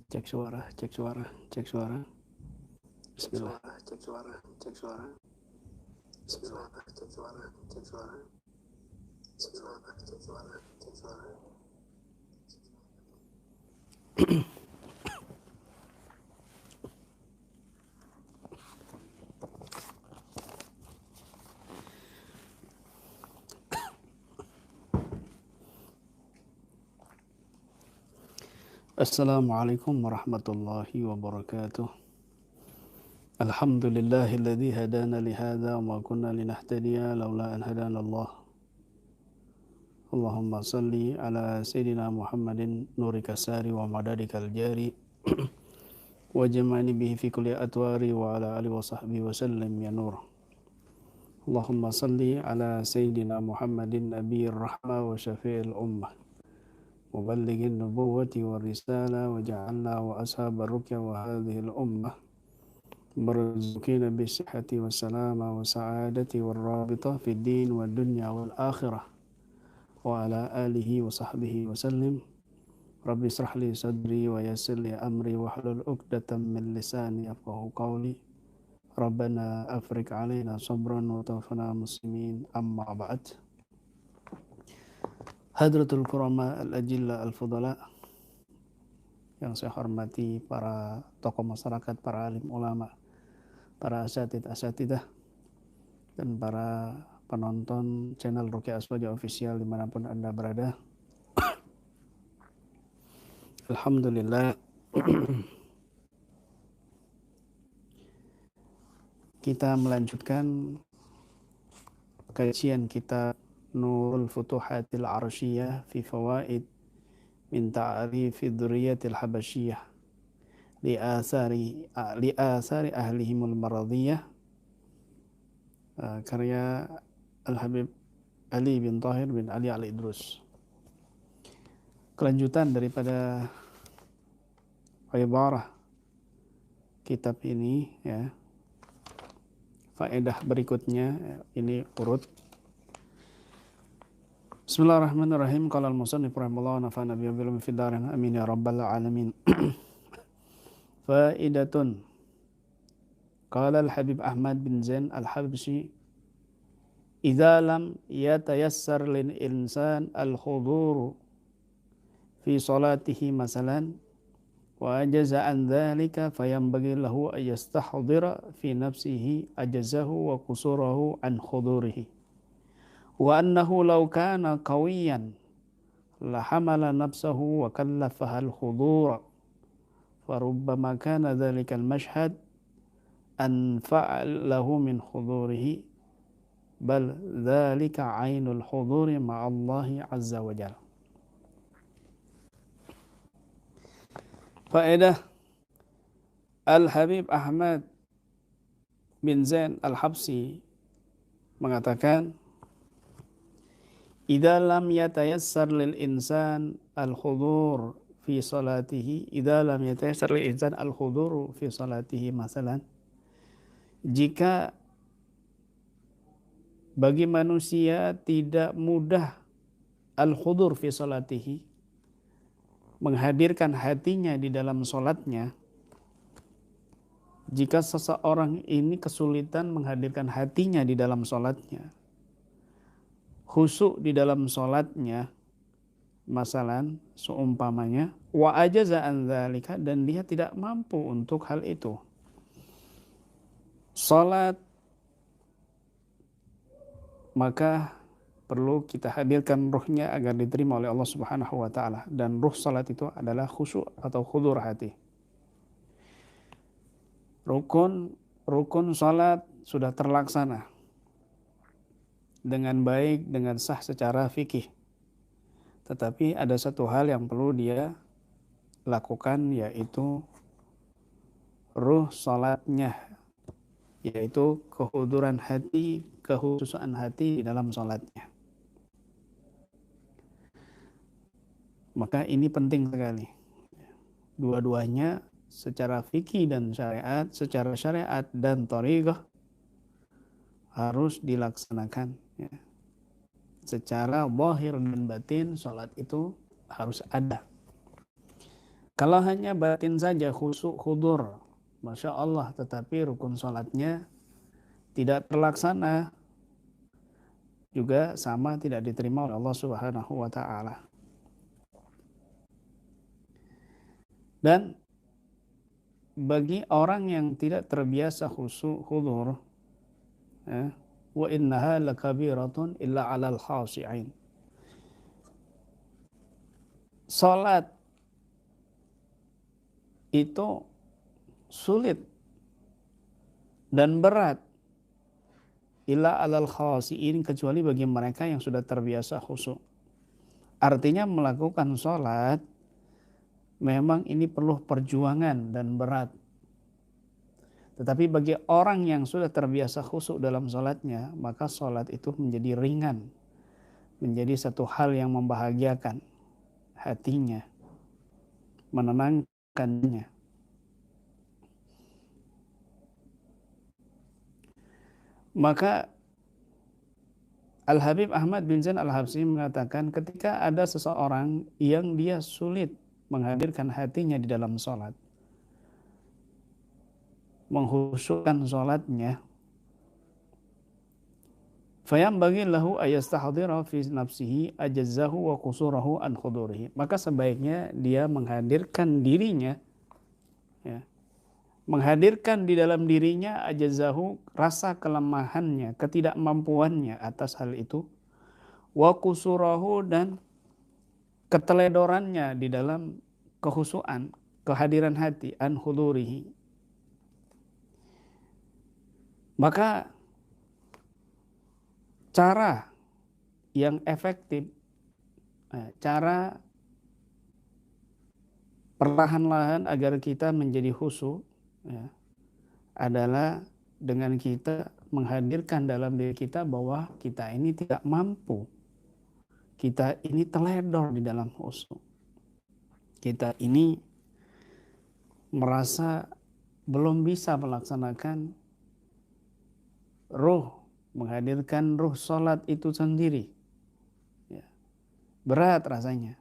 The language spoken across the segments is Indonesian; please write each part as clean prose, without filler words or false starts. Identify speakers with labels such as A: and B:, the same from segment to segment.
A: Cek suara, cek suara, cek suara. Bismillah.
B: Cek suara, cek suara. Bismillah, cek suara, cek suara. Bismillah, cek suara, cek suara.
A: Assalamualaikum warahmatullahi wabarakatuh. Alhamdulillahilladzi hadana lihada wa ma kunna linahtadiya laula an hadana Allah. Allahumma salli ala sayyidina Muhammadin nuri kasari wa madadikal jari wa jamani bihi fi kulli atwari wa ala alihi wa sahbihi wa sallim ya nur. Allahumma salli ala sayyidina Muhammadin nabiyir rahmah wa syafi'il ummah مبلغ النبوة والرسالة وجعلنا وأصحاب الركية وهذه الأمة مرزقين بالصحة والسلامة والسعادة والرابطة في الدين والدنيا والآخرة وعلى آله وصحبه وسلم. رب اشرح لي صدري ويسر لي أمري واحلل عقدة من لساني يفقهوا قولي. ربنا أفرج علينا صبرا وتوفنا مسلمين. أما بعد. Hadratul Kurama al-Ajilla al-Fudala, yang saya hormati para tokoh masyarakat, para alim ulama, para asatidah, dan para penonton channel Ruqyah Aswaja Official dimanapun Anda berada. Alhamdulillah, kita melanjutkan kajian kitab Nurul Futuhatil Arsyiyah fi Fawaid min Ta'rifi Dzurriyyatil Habasyiyah li athari ahlihimul maradiyah, karya Al-Habib Ali bin Tahir bin Ali Al-Idrus. Kelanjutan daripada ibarah kitab ini, ya. Faedah berikutnya ini urut. Bismillahirrahmanirrahim. Qala al-musannif rahimahullah nafa'ana bihi wa fid darin amin ya rabbal alamin. Faidatun. Qala al-Habib Ahmad bin Zain al-Habsyi, idza lam yatayassar lil insan al-huduru fi salatihi masalan wa ajaza an dhalika fayanbaghi lahu an yastahdira fi nafsihi ajazahu wa qusurahu an hudurihi. Wa annahu law kana qawiyan la hamala nafsahu wa kallafaha al-hudura farubbama kana dhalika al-mashhad anfa'a lahu min hudurihi bal dhalika 'ainul huduri ma'allahi 'azza wa jalla. Faedah Al-Habib Ahmad bin Zain al-Habsyi mengatakan, idza lam yatayassar lil insan al-hudur fi salatihi, idza lam yatayassar lil insan al-huduru fi salatihi masalan, jika bagi manusia tidak mudah al-hudur fi salatihi, menghadirkan hatinya di dalam salatnya, jika seseorang ini kesulitan menghadirkan hatinya di dalam salatnya, khusyuk di dalam salatnya, masalan seumpamanya, wa ajaza an dzalika, dan dia tidak mampu untuk hal itu. Salat maka perlu kita hadirkan ruhnya agar diterima oleh Allah Subhanahu wa taala, dan ruh salat itu adalah khusyuk atau khudur hati. Rukun salat sudah terlaksana dengan baik, dengan sah secara fikih. Tetapi ada satu hal yang perlu dia lakukan, yaitu ruh salatnya, yaitu kehuduran hati, kekhusyukan hati di dalam salatnya. Maka ini penting sekali. Dua-duanya secara fikih dan syariat, secara syariat dan thariqah harus dilaksanakan, ya. Secara zahir dan batin salat itu harus ada. Kalau hanya batin saja khusyuk khudur, Masya Allah, tetapi rukun sholatnya tidak terlaksana, juga sama tidak diterima oleh Allah Subhanahu wa Ta'ala. Dan bagi orang yang tidak terbiasa khusyuk khudur, wa innaha lakabiratun illa 'alal khashi'in. Salat itu sulit dan berat illa 'alal khashi'in, kecuali bagi mereka yang sudah terbiasa khusyuk. Artinya melakukan salat memang ini perlu perjuangan dan berat. Tetapi bagi orang yang sudah terbiasa khusyuk dalam salatnya, maka salat itu menjadi ringan, menjadi satu hal yang membahagiakan hatinya, menenangkannya. Maka Al-Habib Ahmad bin Zain Al-Habsyi mengatakan, ketika ada seseorang yang dia sulit menghadirkan hatinya di dalam salat, menghusyukkan salatnya, fayambaghi lahu ayastahdira fi nafsihi ajazzahu wa qusurahu an khudurihi. Maka sebaiknya dia menghadirkan dirinya, ya, menghadirkan di dalam dirinya ajazzahu, rasa kelemahannya, ketidakmampuannya atas hal itu, wa qusurahu, dan keteledorannya di dalam kehusuan, kehadiran hati, an khudurihi. Maka cara yang efektif, cara perlahan-lahan agar kita menjadi khusyuk, ya, adalah dengan kita menghadirkan dalam diri kita bahwa kita ini tidak mampu, kita ini teledor di dalam khusyuk, kita ini merasa belum bisa melaksanakan menghadirkan ruh salat itu sendiri, ya. Berat rasanya.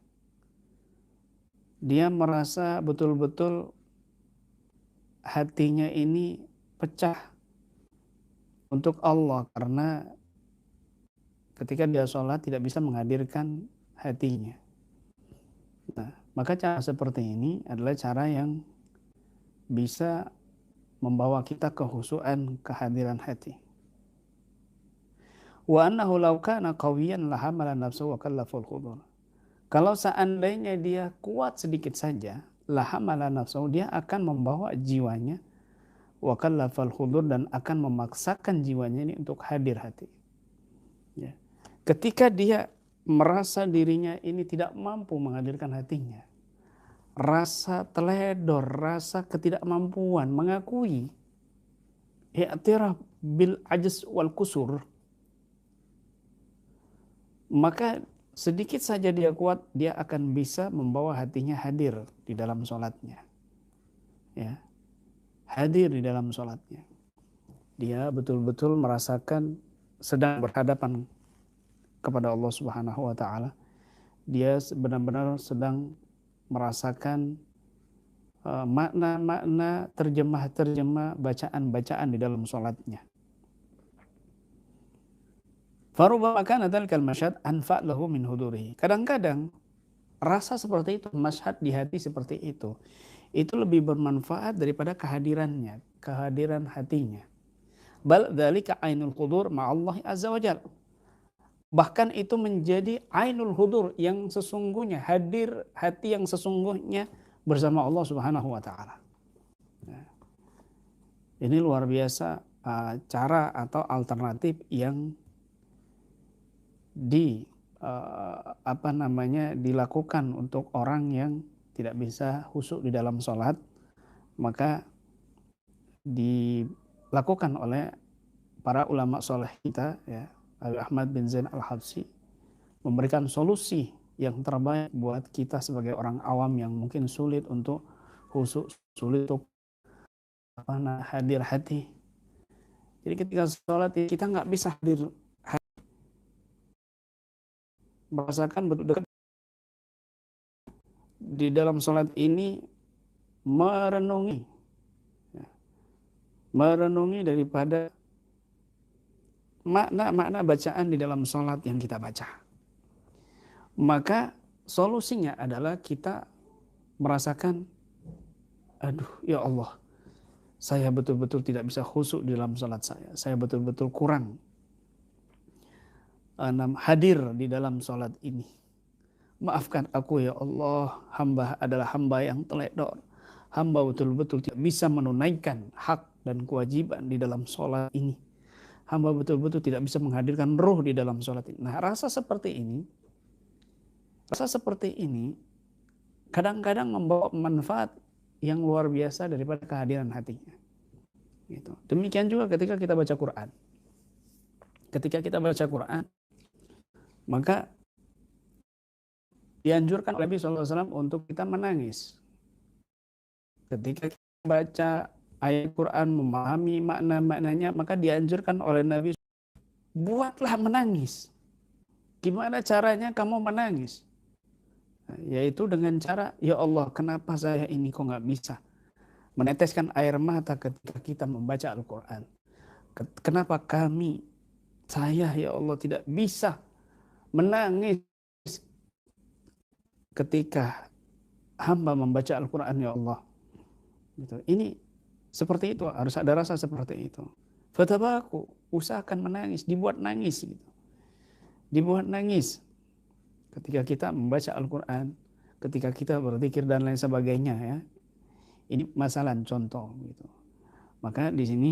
A: Dia merasa betul-betul hatinya ini pecah untuk Allah, karena ketika dia sholat tidak bisa menghadirkan hatinya. Nah, maka cara seperti ini adalah cara yang bisa membawa kita kehusuan, kehadiran hati. Wa annahu law kana qawiyan lahamala nafsuhu wa kallaful khudur. Kalau seandainya dia kuat sedikit saja, lahamala nafsuhu, dia akan membawa jiwanya, wa kallafal khudur, dan akan memaksakan jiwanya ini untuk hadir hati. Ya. Ketika dia merasa dirinya ini tidak mampu menghadirkan hatinya, rasa teledor, rasa ketidakmampuan, mengakui i'tiraf bil ajz wal kusur, maka sedikit saja dia kuat, dia akan bisa membawa hatinya hadir di dalam sholatnya, ya, hadir di dalam sholatnya. Dia betul-betul merasakan sedang berhadapan kepada Allah Subhanahu wa Ta'ala. Dia benar-benar sedang merasakan makna-makna, terjemah-terjemah, bacaan-bacaan di dalam sholatnya. Farubbama kana dzalika al-masyhad anfa' lahu min hudurihi. Kadang-kadang rasa seperti itu, masyhad di hati seperti itu lebih bermanfaat daripada kehadirannya, kehadiran hatinya. Bal dzalika ainul hudur ma'allahi azza wajal. Bahkan itu menjadi ainul hudur, yang sesungguhnya, hadir hati yang sesungguhnya bersama Allah Subhanahu wa Ta'ala. Nah, ini luar biasa cara atau alternatif yang dilakukan untuk orang yang tidak bisa khusyuk di dalam sholat. Maka dilakukan oleh para ulama soleh kita, ya, Ahmad bin Zain Al-Habsyi, memberikan solusi yang terbaik buat kita sebagai orang awam yang mungkin sulit untuk khusyuk, sulit untuk hadir hati. Jadi ketika sholat kita nggak bisa hadir hati, merasakan betul dekat di dalam sholat ini merenungi, merenungi daripada makna-makna bacaan di dalam sholat yang kita baca. Maka solusinya adalah kita merasakan, aduh ya Allah, saya betul-betul tidak bisa khusyuk di dalam sholat saya betul-betul kurang hadir di dalam sholat ini. Maafkan aku ya Allah, hamba adalah hamba yang teledor. Hamba betul-betul tidak bisa menunaikan hak dan kewajiban di dalam sholat ini. Hamba betul-betul tidak bisa menghadirkan ruh di dalam sholat ini. Nah, rasa seperti ini kadang-kadang membawa manfaat yang luar biasa daripada kehadiran hatinya. Gitu. Demikian juga ketika kita baca Quran. Ketika kita baca Quran, maka dianjurkan oleh Nabi SAW untuk kita menangis. Ketika kita baca ayat Quran, memahami makna-maknanya, maka dianjurkan oleh Nabi, buatlah menangis. Gimana caranya kamu menangis? Yaitu dengan cara, ya Allah, kenapa saya ini kok nggak bisa meneteskan air mata ketika kita membaca Al-Quran? Kenapa saya ya Allah tidak bisa menangis ketika hamba membaca Al-Quran, ya Allah. Gitu. Ini seperti itu, harus ada rasa seperti itu. Fatabaku, usahakan menangis, dibuat nangis gitu. Dibuat nangis ketika kita membaca Al-Quran, ketika kita berzikir dan lain sebagainya ya. Ini masalah contoh gitu. Maka di sini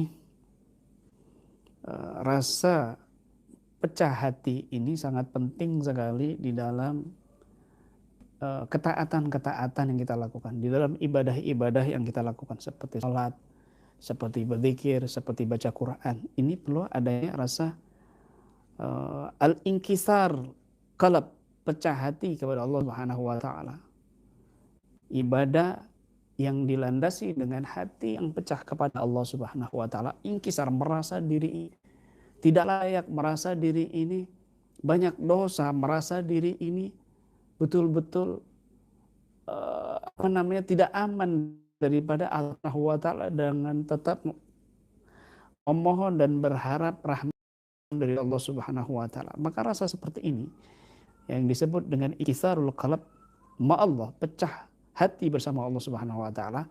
A: rasa pecah hati ini sangat penting sekali di dalam ketaatan-ketaatan yang kita lakukan, di dalam ibadah-ibadah yang kita lakukan, seperti sholat, seperti berzikir, seperti baca Quran. Ini perlu adanya rasa al-inkisar qalb, pecah hati kepada Allah Subhanahu wa taala. Ibadah yang dilandasi dengan hati yang pecah kepada Allah Subhanahu wa taala, inkisar, merasa diri tidak layak, merasa diri ini banyak dosa, merasa diri ini betul-betul tidak aman daripada Allah Subhanahu wa taala, dengan tetap memohon dan berharap rahmat dari Allah Subhanahu wa taala. Maka rasa seperti ini yang disebut dengan ikisarul qalb ma Allah, pecah hati bersama Allah Subhanahu wa taala.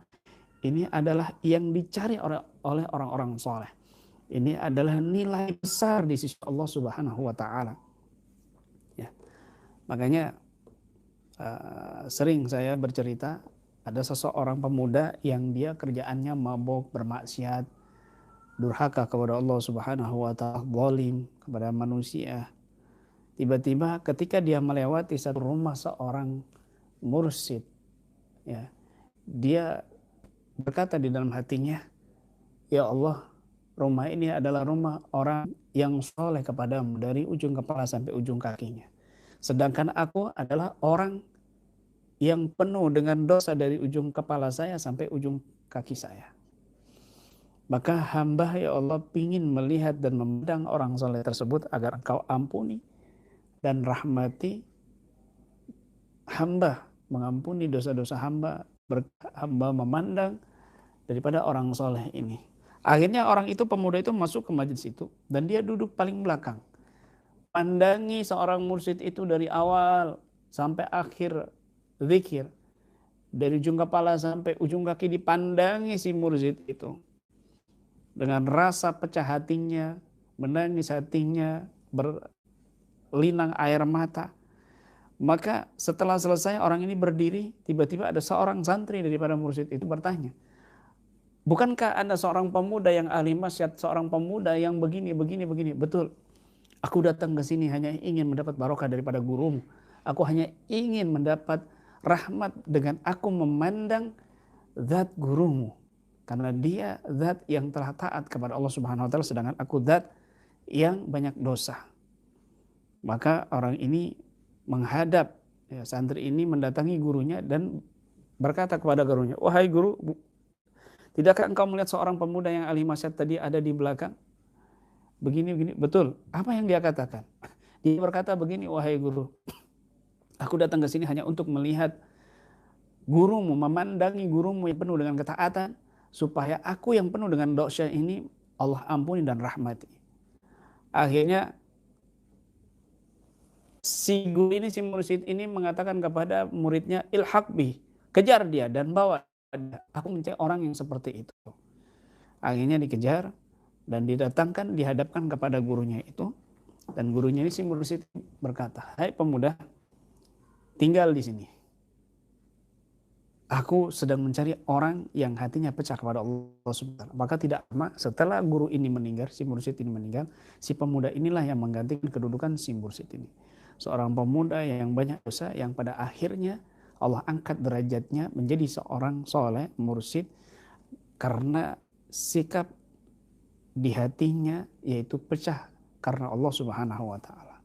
A: Ini adalah yang dicari oleh orang-orang soleh. Ini adalah nilai besar di sisi Allah Subhanahu wa taala. Ya. Makanya sering saya bercerita, ada seseorang pemuda yang dia kerjaannya mabuk, bermaksiat, durhaka kepada Allah Subhanahu wa taala, zalim kepada manusia. Tiba-tiba ketika dia melewati satu rumah seorang mursyid, ya, dia berkata di dalam hatinya, ya Allah, rumah ini adalah rumah orang yang soleh kepadamu dari ujung kepala sampai ujung kakinya. Sedangkan aku adalah orang yang penuh dengan dosa dari ujung kepala saya sampai ujung kaki saya. Maka hamba ya Allah ingin melihat dan memandang orang soleh tersebut agar engkau ampuni dan rahmati hamba, mengampuni dosa-dosa hamba, hamba memandang daripada orang soleh ini. Akhirnya orang itu, pemuda itu masuk ke majelis itu dan dia duduk paling belakang. Pandangi seorang mursyid itu dari awal sampai akhir zikir, dari ujung kepala sampai ujung kaki dipandangi si mursyid itu dengan rasa pecah hatinya, menangis hatinya, berlinang air mata. Maka setelah selesai orang ini berdiri, tiba-tiba ada seorang santri daripada mursyid itu bertanya, bukankah Anda seorang pemuda yang ahli maksiat, seorang pemuda yang begini? Betul. Aku datang ke sini hanya ingin mendapat barokah daripada gurumu. Aku hanya ingin mendapat rahmat dengan aku memandang zat gurumu. Karena dia zat yang telah taat kepada Allah Subhanahu wa taala, sedangkan aku zat yang banyak dosa. Maka orang ini menghadap, ya, santri ini mendatangi gurunya dan berkata kepada gurunya, wahai guru, tidakkah engkau melihat seorang pemuda yang ahli maksiat tadi ada di belakang? Begini. Betul. Apa yang dia katakan? Dia berkata begini, wahai guru, aku datang ke sini hanya untuk melihat gurumu, memandangi gurumu yang penuh dengan ketaatan, supaya aku yang penuh dengan dosa ini Allah ampuni dan rahmati. Akhirnya si guru ini, si mursyid ini mengatakan kepada muridnya, ilhaq bi, kejar dia dan bawa dia. Aku mencari orang yang seperti itu. Akhirnya dikejar dan didatangkan, dihadapkan kepada gurunya itu. Dan gurunya ini, si mursyid, berkata, hai pemuda, tinggal di sini. Aku sedang mencari orang yang hatinya pecah kepada Allah Subhanahu wa ta'ala. Maka tidak lama setelah guru ini meninggal, si mursyid ini meninggal, si pemuda inilah yang menggantikan kedudukan si mursyid ini. Seorang pemuda yang banyak dosa, yang pada akhirnya Allah angkat derajatnya menjadi seorang soleh, mursyid, karena sikap di hatinya yaitu pecah karena Allah Subhanahu wa ta'ala.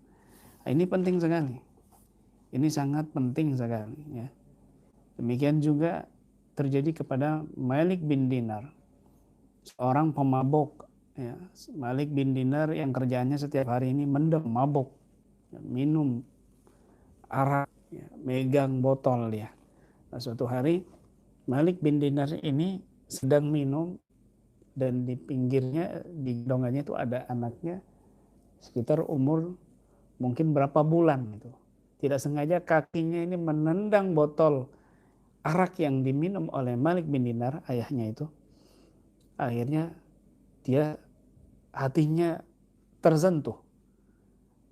A: Ini penting sekali. Ini sangat penting sekali, ya. Demikian juga terjadi kepada Malik bin Dinar, seorang pemabuk, ya. Malik bin Dinar yang kerjaannya setiap hari ini mendem, mabuk, minum arak, ya, megang botol dia. Nah, suatu hari Malik bin Dinar ini sedang minum dan di pinggirnya, di gendongannya itu ada anaknya sekitar umur mungkin berapa bulan itu. Tidak sengaja kakinya ini menendang botol arak yang diminum oleh Malik bin Dinar, ayahnya itu. Akhirnya dia hatinya tersentuh.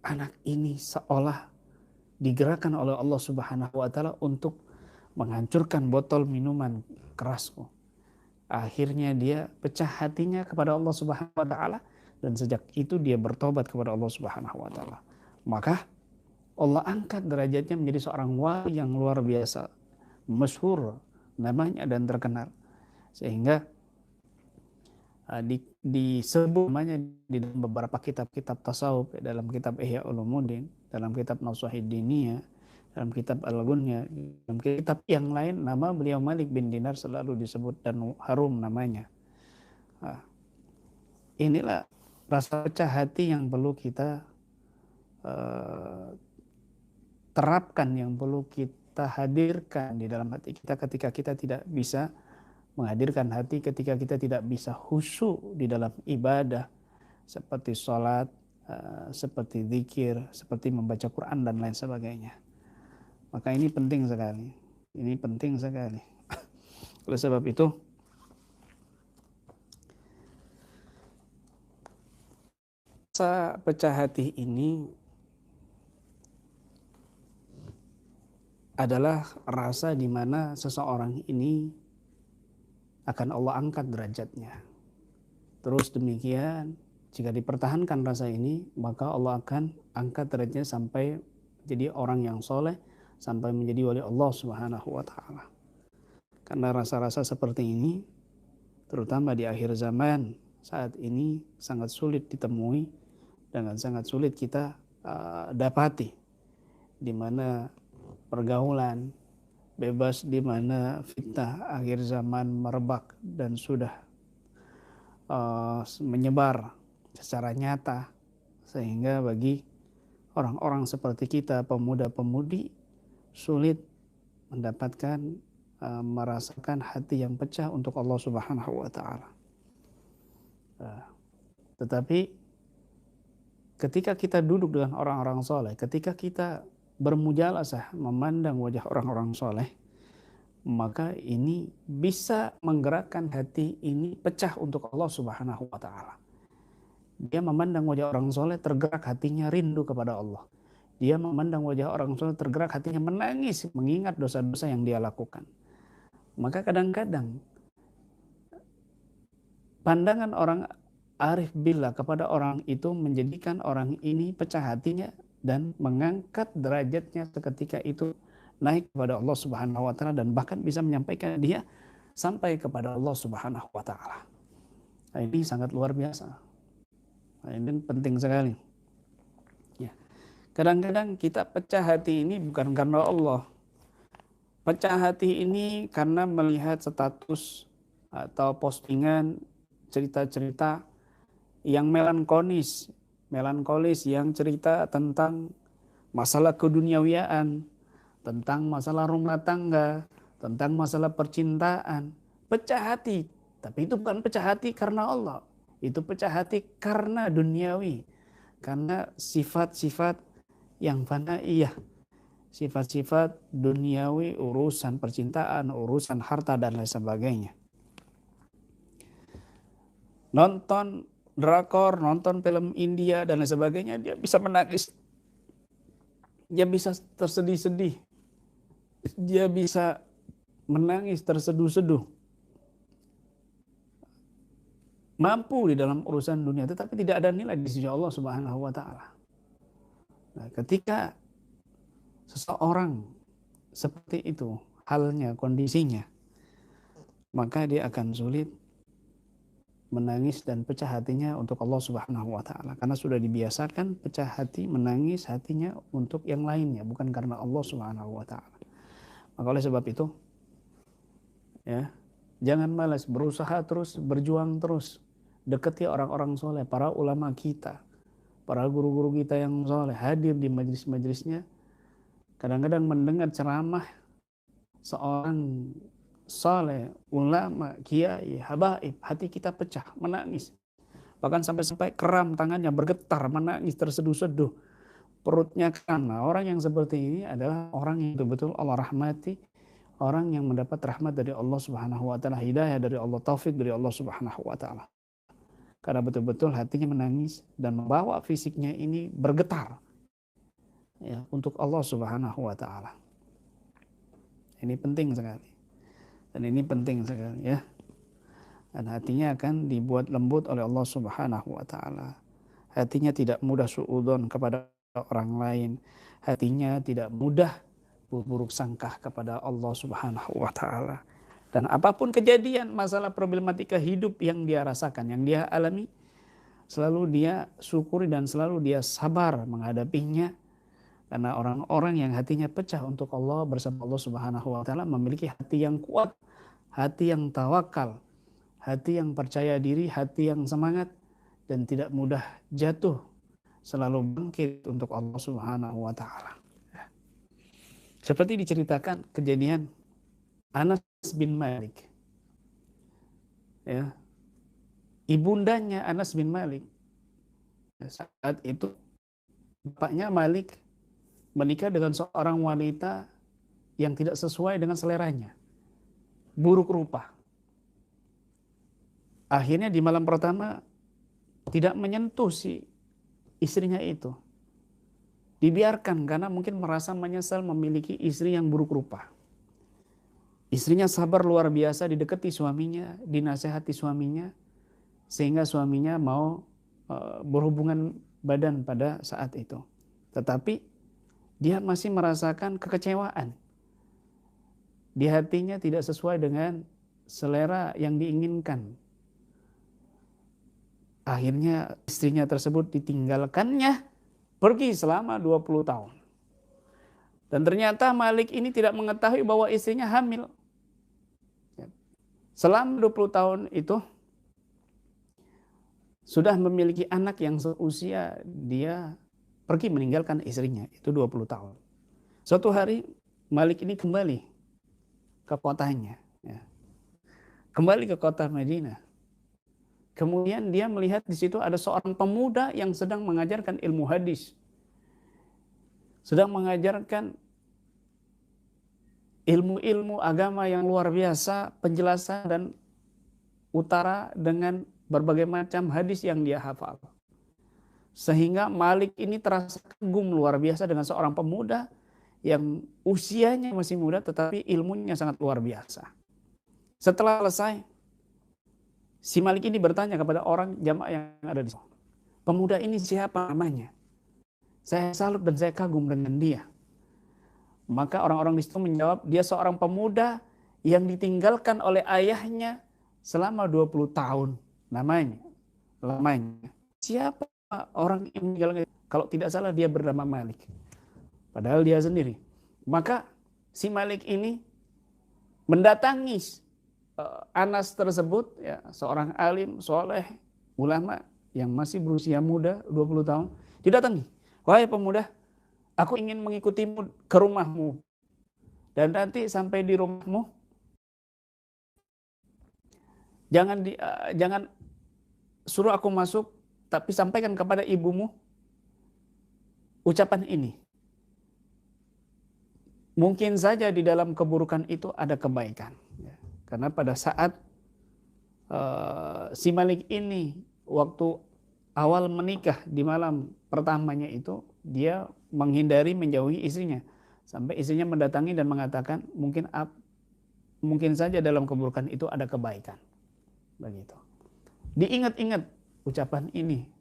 A: Anak ini seolah digerakkan oleh Allah Subhanahu wa ta'ala untuk menghancurkan botol minuman kerasku. Akhirnya dia pecah hatinya kepada Allah Subhanahu wa ta'ala, dan sejak itu dia bertobat kepada Allah Subhanahu wa ta'ala. Maka Allah angkat derajatnya menjadi seorang wali yang luar biasa, masyhur namanya dan terkenal, sehingga disebut namanya di dalam beberapa kitab-kitab tasawuf, dalam kitab Ihya Ulumuddin, dalam kitab Nashihid Diniyah, dalam kitab Al-Ghunyah, dalam kitab yang lain, nama beliau Malik bin Dinar selalu disebut dan harum namanya. Inilah rasa pecah hati yang perlu kita terapkan, yang perlu kita hadirkan di dalam hati kita ketika kita tidak bisa menghadirkan hati, ketika kita tidak bisa khusyuk di dalam ibadah seperti sholat, seperti zikir, seperti membaca Quran dan lain sebagainya. Maka ini penting sekali. Ini penting sekali. Oleh sebab itu, rasa pecah hati ini adalah rasa di mana seseorang ini akan Allah angkat derajatnya. Terus demikian, jika dipertahankan rasa ini, maka Allah akan angkat derajatnya sampai jadi orang yang soleh, sampai menjadi wali Allah Subhanahu wa ta'ala. Karena rasa-rasa seperti ini, terutama di akhir zaman saat ini, sangat sulit ditemui dan sangat sulit kita dapati, di mana pergaulan bebas, di mana fitnah akhir zaman merebak dan sudah menyebar secara nyata, sehingga bagi orang-orang seperti kita, pemuda-pemudi, sulit mendapatkan merasakan hati yang pecah untuk Allah Subhanahu wa ta'ala. Tetapi ketika kita duduk dengan orang-orang soleh, ketika kita bermujalasah memandang wajah orang-orang soleh, maka ini bisa menggerakkan hati ini pecah untuk Allah Subhanahu wa ta'ala. Dia memandang wajah orang soleh, tergerak hatinya rindu kepada Allah. Dia memandang wajah orang soleh, tergerak hatinya menangis mengingat dosa-dosa yang dia lakukan. Maka kadang-kadang pandangan orang arif billah kepada orang itu menjadikan orang ini pecah hatinya dan mengangkat derajatnya seketika itu naik kepada Allah Subhanahu wa ta'ala, dan bahkan bisa menyampaikan dia sampai kepada Allah Subhanahu wa ta'ala. Nah, ini sangat luar biasa. Nah, ini penting sekali. Ya. Kadang-kadang kita pecah hati ini bukan karena Allah. Pecah hati ini karena melihat status atau postingan cerita-cerita yang melankolis yang cerita tentang masalah keduniawiaan, tentang masalah rumah tangga, tentang masalah percintaan, pecah hati. Tapi itu bukan pecah hati karena Allah, itu pecah hati karena duniawi, karena sifat-sifat yang fanaiyah, sifat-sifat duniawi, urusan percintaan, urusan harta dan lain sebagainya. Nonton drakor, nonton film India dan lain sebagainya, dia bisa menangis, dia bisa tersedih-sedih, dia bisa menangis terseduh-seduh, mampu di dalam urusan dunia, tetapi tidak ada nilai di sisi Allah Subhanahu wa Ta'ala. Nah, ketika seseorang seperti itu halnya, kondisinya, maka dia akan sulit menangis dan pecah hatinya untuk Allah Subhanahu wa Ta'ala, karena sudah dibiasakan pecah hati, menangis hatinya untuk yang lainnya, bukan karena Allah Subhanahu wa Ta'ala. Maka oleh sebab itu, ya, jangan malas, berusaha terus, berjuang terus, dekati orang-orang soleh, para ulama kita, para guru-guru kita yang soleh, hadir di majelis-majelisnya. Kadang-kadang mendengar ceramah seorang soleh, ulama, kiai, habaib, hati kita pecah, menangis. Bahkan sampai keram tangannya, bergetar, menangis, terseduh-seduh, perutnya karena orang yang seperti ini adalah orang yang betul-betul Allah rahmati, orang yang mendapat rahmat dari Allah Subhanahu wa Ta'ala, hidayah dari Allah, taufik dari Allah Subhanahu wa Ta'ala. Karena betul-betul hatinya menangis dan membawa fisiknya ini bergetar, ya, untuk Allah Subhanahu wa Ta'ala. Ini penting sekali. Dan ini penting sekali, ya. Dan hatinya akan dibuat lembut oleh Allah Subhanahu wa Ta'ala. Hatinya tidak mudah suudzon kepada orang lain. Hatinya tidak mudah buruk sangka kepada Allah Subhanahu wa Ta'ala. Dan apapun kejadian, masalah problematika hidup yang dia rasakan, yang dia alami, selalu dia syukuri dan selalu dia sabar menghadapinya. Karena orang-orang yang hatinya pecah untuk Allah bersama Allah Subhanahu wa Ta'ala memiliki hati yang kuat, hati yang tawakal, hati yang percaya diri, hati yang semangat dan tidak mudah jatuh, selalu bangkit untuk Allah Subhanahu wa Ta'ala. Seperti diceritakan kejadian Anas bin Malik, ya, ibundanya Anas bin Malik, saat itu bapaknya Malik menikah dengan seorang wanita yang tidak sesuai dengan seleranya, buruk rupa. Akhirnya di malam pertama tidak menyentuh si istrinya itu, dibiarkan karena mungkin merasa menyesal memiliki istri yang buruk rupa. Istrinya sabar luar biasa, didekati suaminya, dinasehati suaminya, sehingga suaminya mau berhubungan badan pada saat itu. Tetapi dia masih merasakan kekecewaan. Di hatinya tidak sesuai dengan selera yang diinginkan. Akhirnya istrinya tersebut ditinggalkannya pergi selama 20 tahun. Dan ternyata Malik ini tidak mengetahui bahwa istrinya hamil. Selama 20 tahun itu sudah memiliki anak yang seusia dia pergi meninggalkan istrinya, itu 20 tahun. Suatu hari Malik ini kembali ke kotanya, ya. Kembali ke kota Madinah. Kemudian dia melihat di situ ada seorang pemuda yang sedang mengajarkan ilmu hadis, sedang mengajarkan ilmu-ilmu agama yang luar biasa, penjelasan dan utara dengan berbagai macam hadis yang dia hafal. Sehingga Malik ini terasa kagum luar biasa dengan seorang pemuda yang usianya masih muda tetapi ilmunya sangat luar biasa. Setelah selesai, si Malik ini bertanya kepada orang jamaah yang ada di sana, pemuda ini siapa namanya? Saya salut dan saya kagum dengan dia. Maka orang-orang di situ menjawab, dia seorang pemuda yang ditinggalkan oleh ayahnya selama 20 tahun. Namanya. Siapa orang yang meninggalkan? Kalau tidak salah dia bernama Malik. Padahal dia sendiri. Maka si Malik ini mendatangi Anas tersebut, ya, seorang alim, soleh, ulama yang masih berusia muda, 20 tahun. Didatangi. Wahai pemuda, aku ingin mengikutimu ke rumahmu Dan nanti sampai di rumahmu, jangan suruh aku masuk, tapi sampaikan kepada ibumu ucapan ini. Mungkin saja di dalam keburukan itu ada kebaikan. Karena pada saat si Malik ini waktu awal menikah di malam pertamanya itu, dia menghindari menjauhi istrinya. Sampai istrinya mendatangi dan mengatakan mungkin saja dalam keburukan itu ada kebaikan. Begitu. Diingat-ingat ucapan ini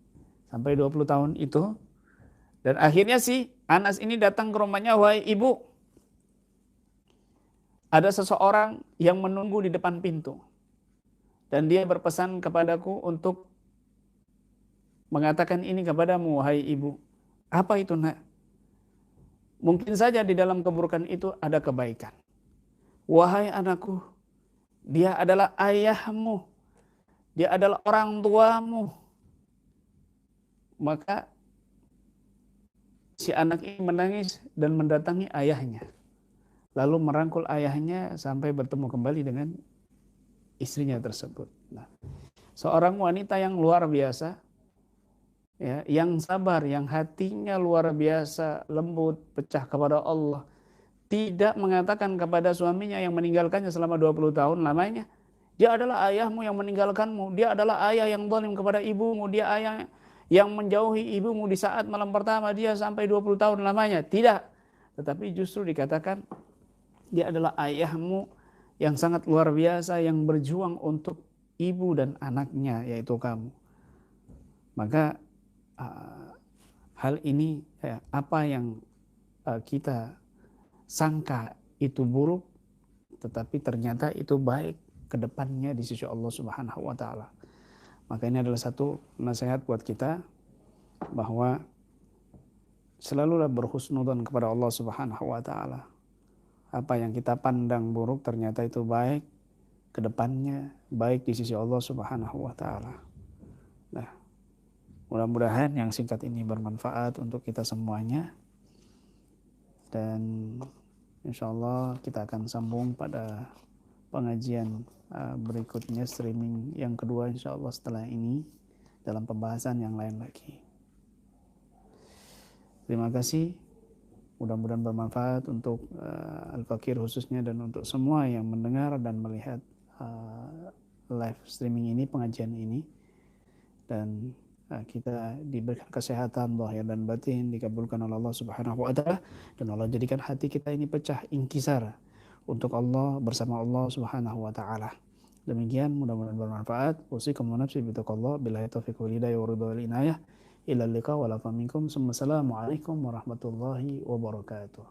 A: sampai 20 tahun itu. Dan akhirnya si Anas ini datang ke rumahnya, wahai ibu, ada seseorang yang menunggu di depan pintu. Dan dia berpesan kepadaku untuk mengatakan ini kepadamu, wahai ibu. Apa itu, nak? Mungkin saja di dalam keburukan itu ada kebaikan. Wahai anakku, dia adalah ayahmu. Dia adalah orang tuamu. Maka si anak ini menangis dan mendatangi ayahnya. Lalu merangkul ayahnya sampai bertemu kembali dengan istrinya tersebut. Nah, seorang wanita yang luar biasa, ya, yang sabar, yang hatinya luar biasa, lembut, pecah kepada Allah. Tidak mengatakan kepada suaminya yang meninggalkannya selama 20 tahun lamanya, dia adalah ayahmu yang meninggalkanmu, dia adalah ayah yang zalim kepada ibumu, dia ayah yang menjauhi ibumu di saat malam pertama dia sampai 20 tahun lamanya. Tidak. Tetapi justru dikatakan dia adalah ayahmu yang sangat luar biasa, yang berjuang untuk ibu dan anaknya, yaitu kamu. Maka hal ini, apa yang kita sangka itu buruk, tetapi ternyata itu baik ke depannya di sisi Allah Subhanahu wa taala. Maka ini adalah satu nasihat buat kita, bahwa selalulah berhusnudzon kepada Allah Subhanahu wa taala. Apa yang kita pandang buruk ternyata itu baik ke depannya, baik di sisi Allah Subhanahu wa taala. Nah, mudah-mudahan yang singkat ini bermanfaat untuk kita semuanya. Dan insyaallah kita akan sambung pada pengajian berikutnya, streaming yang kedua insyaallah setelah ini, dalam pembahasan yang lain lagi. Terima kasih, mudah-mudahan bermanfaat untuk Al-Fakir khususnya, dan untuk semua yang mendengar dan melihat live streaming ini, pengajian ini. Dan kita diberikan kesehatan zahir dan batin, dikabulkan oleh Allah Subhanahu wa taala, dan Allah jadikan hati kita ini pecah, inkisar untuk Allah, bersama Allah Subhanahu wa taala. Demikian, mudah-mudahan bermanfaat. Usikum wa nafsi bitaqallah, billahi taufiq wal hidayah wa ridha wal inayah. Ila liqa wa la minkum. Assalamualaikum warahmatullahi wabarakatuh.